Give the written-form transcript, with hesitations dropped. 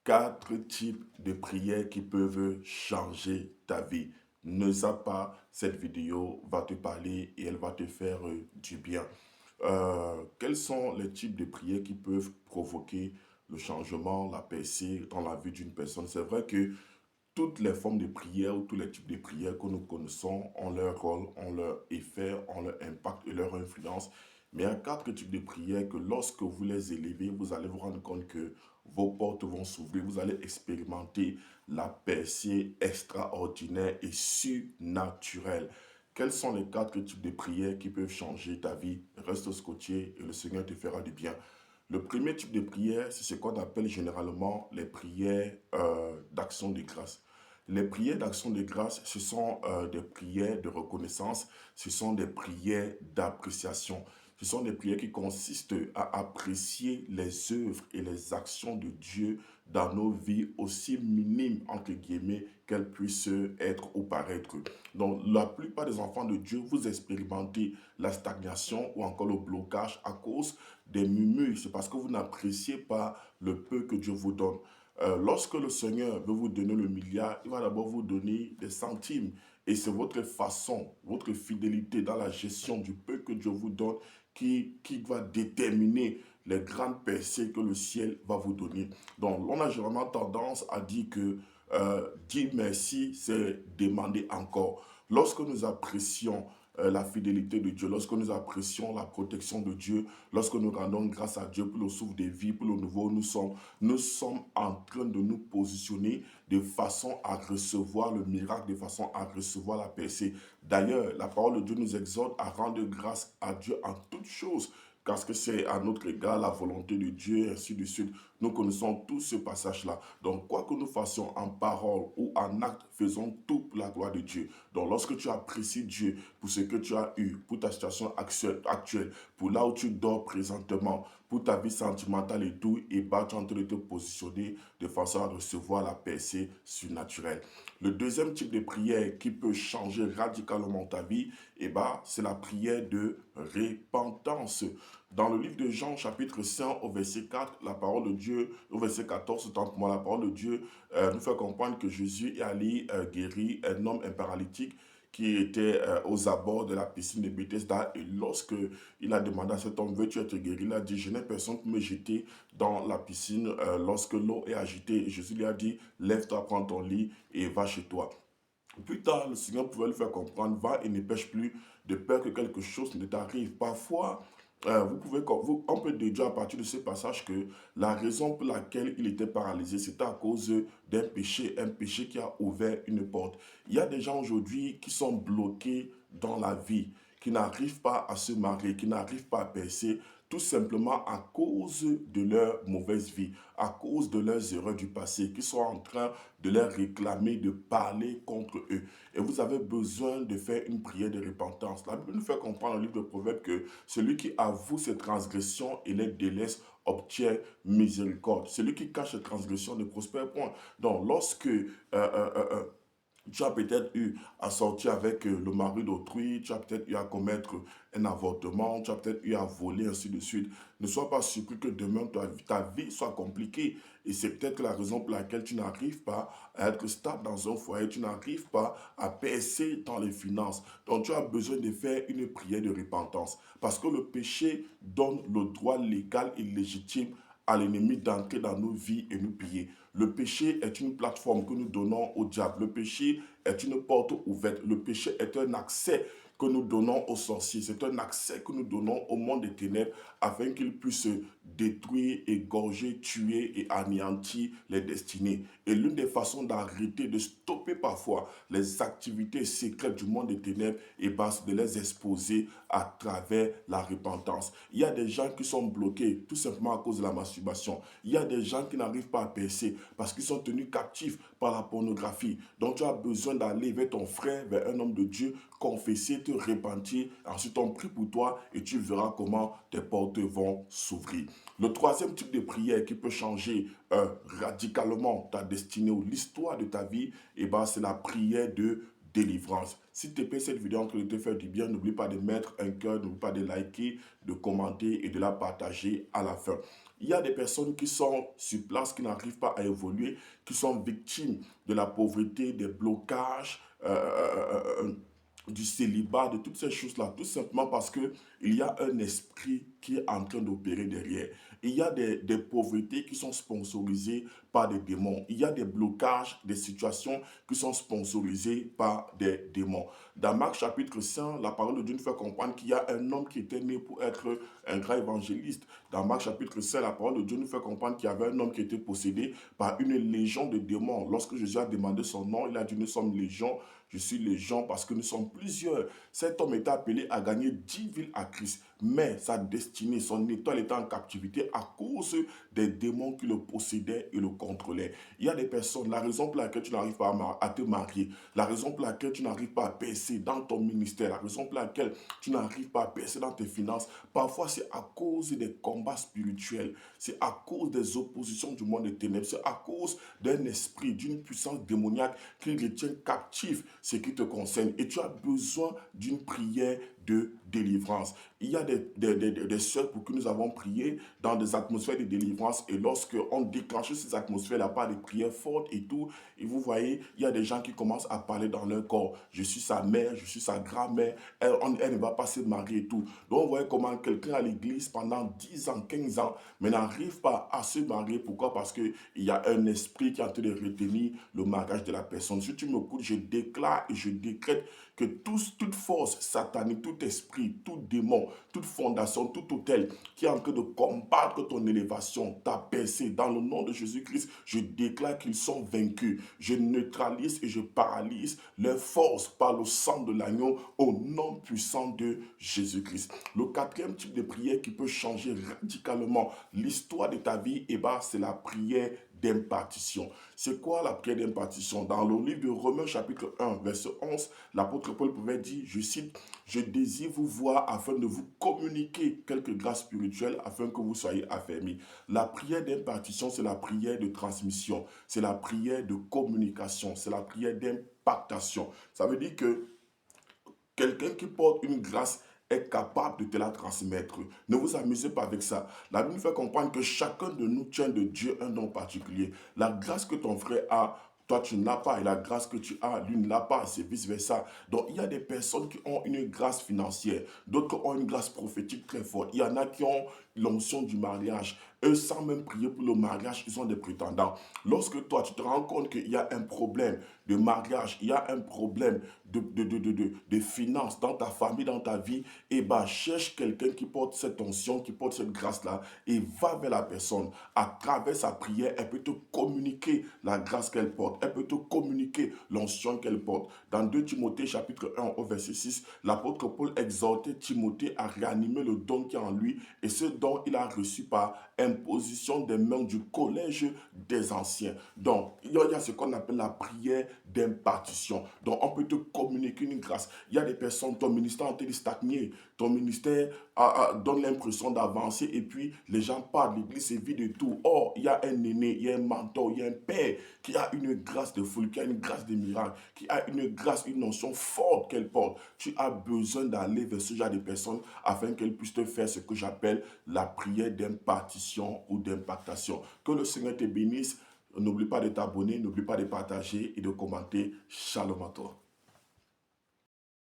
4 types de prières qui peuvent changer ta vie. Ne zappe pas, cette vidéo va te parler et elle va te faire du bien. Quels sont les types de prières qui peuvent provoquer le changement, la percée dans la vie d'une personne? C'est vrai que toutes les formes de prières ou tous les types de prières que nous connaissons ont leur rôle, ont leur effet, ont leur impact et leur influence. Mais il y a 4 types de prières que lorsque vous les élevez, vous allez vous rendre compte que vos portes vont s'ouvrir. Vous allez expérimenter la percée extraordinaire et surnaturelle. Quels sont les 4 types de prières qui peuvent changer ta vie? Reste scotché et le Seigneur te fera du bien. Le premier type de prière, c'est ce qu'on appelle généralement les prières d'action de grâce. Les prières d'action de grâce, ce sont des prières de reconnaissance, ce sont des prières d'appréciation. Ce sont des prières qui consistent à apprécier les œuvres et les actions de Dieu dans nos vies, aussi minimes, entre guillemets, qu'elles puissent être ou paraître. Donc, la plupart des enfants de Dieu, vous expérimentez la stagnation ou encore le blocage à cause des murmures. C'est parce que vous n'appréciez pas le peu que Dieu vous donne. Lorsque le Seigneur veut vous donner le milliard, il va d'abord vous donner des centimes. Et c'est votre façon, votre fidélité dans la gestion du peu que Dieu vous donne qui va déterminer les grandes percées que le ciel va vous donner. Donc, on a généralement tendance à dire que dire merci, c'est demander encore. Lorsque nous apprécions la fidélité de Dieu, lorsque nous apprécions la protection de Dieu, lorsque nous rendons grâce à Dieu pour le souffle de vie, pour le nouveau où nous sommes en train de nous positionner de façon à recevoir le miracle, de façon à recevoir la percée. D'ailleurs, la parole de Dieu nous exhorte à rendre grâce à Dieu en toutes choses, parce que c'est à notre égard la volonté de Dieu, et ainsi de suite. Nous connaissons tous ce passage-là. Donc, quoi que nous fassions en parole ou en acte, faisons tout pour la gloire de Dieu. Donc, lorsque tu apprécies Dieu pour ce que tu as eu, pour ta situation actuelle, pour là où tu dors présentement, pour ta vie sentimentale et tout, et bah, tu es en train de te positionner de façon à recevoir la percée surnaturelle. Le deuxième type de prière qui peut changer radicalement ta vie, et bah, c'est la prière de repentance. Dans le livre de Jean, chapitre 5, au verset 4, la parole de Dieu, au verset 14, tant pour moi, la parole de Dieu nous fait comprendre que Jésus est allé guérir un homme, un paralytique, qui était aux abords de la piscine de Bethesda. Et lorsque il a demandé à cet homme, veux-tu être guéri? Il a dit, je n'ai personne pour me jeter dans la piscine lorsque l'eau est agitée. Et Jésus lui a dit, lève-toi, prends ton lit et va chez toi. Plus tard, le Seigneur pouvait lui faire comprendre, va et ne pêche plus de peur que quelque chose ne t'arrive. Parfois, on peut déduire à partir de ce passage que la raison pour laquelle il était paralysé, c'était à cause d'un péché, un péché qui a ouvert une porte. Il y a des gens aujourd'hui qui sont bloqués dans la vie, qui n'arrivent pas à se marier, qui n'arrivent pas à percer, tout simplement à cause de leur mauvaise vie, à cause de leurs erreurs du passé, qui sont en train de leur réclamer, de parler contre eux. Et vous avez besoin de faire une prière de repentance. La Bible nous fait comprendre dans le livre de Proverbes que celui qui avoue ses transgressions et les délaisse obtient miséricorde. Celui qui cache ses transgressions ne prospère point. Donc, lorsque tu as peut-être eu à sortir avec le mari d'autrui, tu as peut-être eu à commettre un avortement, tu as peut-être eu à voler, ainsi de suite. Ne sois pas surpris que demain ta vie soit compliquée. Et c'est peut-être la raison pour laquelle tu n'arrives pas à être stable dans un foyer, tu n'arrives pas à percer dans les finances. Donc tu as besoin de faire une prière de repentance. Parce que le péché donne le droit légal et légitime à l'ennemi d'entrer dans nos vies et nous piller. Le péché est une plateforme que nous donnons au diable. Le péché est une porte ouverte. Le péché est un accès que nous donnons aux sorciers. C'est un accès que nous donnons au monde des ténèbres afin qu'il puisse détruire, égorger, tuer et anéantir les destinées. Et l'une des façons d'arrêter, de stopper parfois les activités secrètes du monde des ténèbres, et c'est de les exposer à travers la repentance. Il y a des gens qui sont bloqués tout simplement à cause de la masturbation. Il y a des gens qui n'arrivent pas à percer parce qu'ils sont tenus captifs par la pornographie. Donc tu as besoin d'aller vers ton frère, vers un homme de Dieu, confesser, te repentir. Ensuite on prie pour toi et tu verras comment tes portes vont s'ouvrir. Le troisième type de prière qui peut changer radicalement ta destinée ou l'histoire de ta vie, c'est la prière de délivrance. S'il te plaît, cette vidéo en train de te faire du bien, n'oublie pas de mettre un cœur, n'oublie pas de liker, de commenter et de la partager à la fin. Il y a des personnes qui sont sur place, qui n'arrivent pas à évoluer, qui sont victimes de la pauvreté, des blocages, du célibat, de toutes ces choses-là, tout simplement parce que il y a un esprit qui est en train d'opérer derrière. Il y a des pauvretés qui sont sponsorisées par des démons. Il y a des blocages, des situations qui sont sponsorisées par des démons. Dans Marc chapitre 5, la parole de Dieu nous fait comprendre qu'il y a un homme qui était né pour être un grand évangéliste. Dans Marc chapitre 5, la parole de Dieu nous fait comprendre qu'il y avait un homme qui était possédé par une légion de démons. Lorsque Jésus a demandé son nom, il a dit: nous sommes légion. Je suis légion parce que nous sommes plusieurs. Cet homme était appelé à gagner 10 villes à Christ. Mais sa destinée, son étoile était en captivité à cause des démons qui le possédaient et le contrôlaient. Il y a des personnes, la raison pour laquelle tu n'arrives pas à te marier, la raison pour laquelle tu n'arrives pas à percer dans ton ministère, la raison pour laquelle tu n'arrives pas à percer dans tes finances, parfois c'est à cause des combats spirituels, c'est à cause des oppositions du monde des ténèbres, c'est à cause d'un esprit, d'une puissance démoniaque qui retient captif ce qui te concerne. Et tu as besoin d'une prière de délivrance. Il y a des sœurs pour qui nous avons prié dans des atmosphères de délivrance, et lorsque on déclenche ces atmosphères-là par des prières fortes et tout, et vous voyez, il y a des gens qui commencent à parler dans leur corps. Je suis sa mère, je suis sa grand-mère, elle ne va pas se marier et tout. Donc on voit comment quelqu'un à l'église pendant 10 ans, 15 ans, mais n'arrive pas à se marier. Pourquoi? Parce qu'il y a un esprit qui est en train de retenir le mariage de la personne. Si tu m'écoutes, je déclare et je décrète que toute force satanique, tout esprit, tout démon, toute fondation, tout hôtel qui est en train de combattre ton élévation, ta percée, dans le nom de Jésus-Christ, je déclare qu'ils sont vaincus. Je neutralise et je paralyse leurs forces par le sang de l'agneau au nom puissant de Jésus-Christ. Le quatrième type de prière qui peut changer radicalement l'histoire de ta vie, c'est la prière d'impartition. C'est quoi la prière d'impartition? Dans le livre de Romains chapitre 1, verset 11, l'apôtre Paul pouvait dire, je cite: je désire vous voir afin de vous communiquer quelques grâces spirituelles afin que vous soyez affermis. La prière d'impartition, c'est la prière de transmission, c'est la prière de communication, c'est la prière d'impactation. Ça veut dire que quelqu'un qui porte une grâce est capable de te la transmettre. Ne vous amusez pas avec ça. La Bible nous fait comprendre que chacun de nous tient de Dieu un don particulier. La grâce que ton frère a, toi tu ne l'as pas, et la grâce que tu as, lui ne l'a pas, c'est vice-versa. Donc il y a des personnes qui ont une grâce financière, d'autres ont une grâce prophétique très forte. Il y en a qui ont l'onction du mariage. Eux, sans même prier pour le mariage, ils ont des prétendants. Lorsque toi, tu te rends compte qu'il y a un problème de mariage, il y a un problème de finances dans ta famille, dans ta vie, et cherche quelqu'un qui porte cette onction, qui porte cette grâce-là, et va vers la personne. À travers sa prière, elle peut te communiquer la grâce qu'elle porte, elle peut te communiquer l'onction qu'elle porte. Dans 2 Timothée chapitre 1 au verset 6, l'apôtre Paul exhortait Timothée à réanimer le don qui est en lui, et ce don il a reçu par imposition des mains du collège des anciens. Donc, il y a ce qu'on appelle la prière d'impartition. Donc, on peut te communiquer une grâce. Il y a des personnes, ton ministère est en train de stagner, ton ministère donne l'impression d'avancer, et puis les gens parlent, l'église est vide et tout. Or, il y a un aîné, il y a un mentor, il y a un père qui a une grâce de folie, qui a une grâce de miracle, qui a une grâce, une notion forte qu'elle porte. Tu as besoin d'aller vers ce genre de personnes afin qu'elles puissent te faire ce que j'appelle la prière d'impartition ou d'impactation. Que le Seigneur te bénisse. N'oublie pas de t'abonner, n'oublie pas de partager et de commenter. Shalom à toi.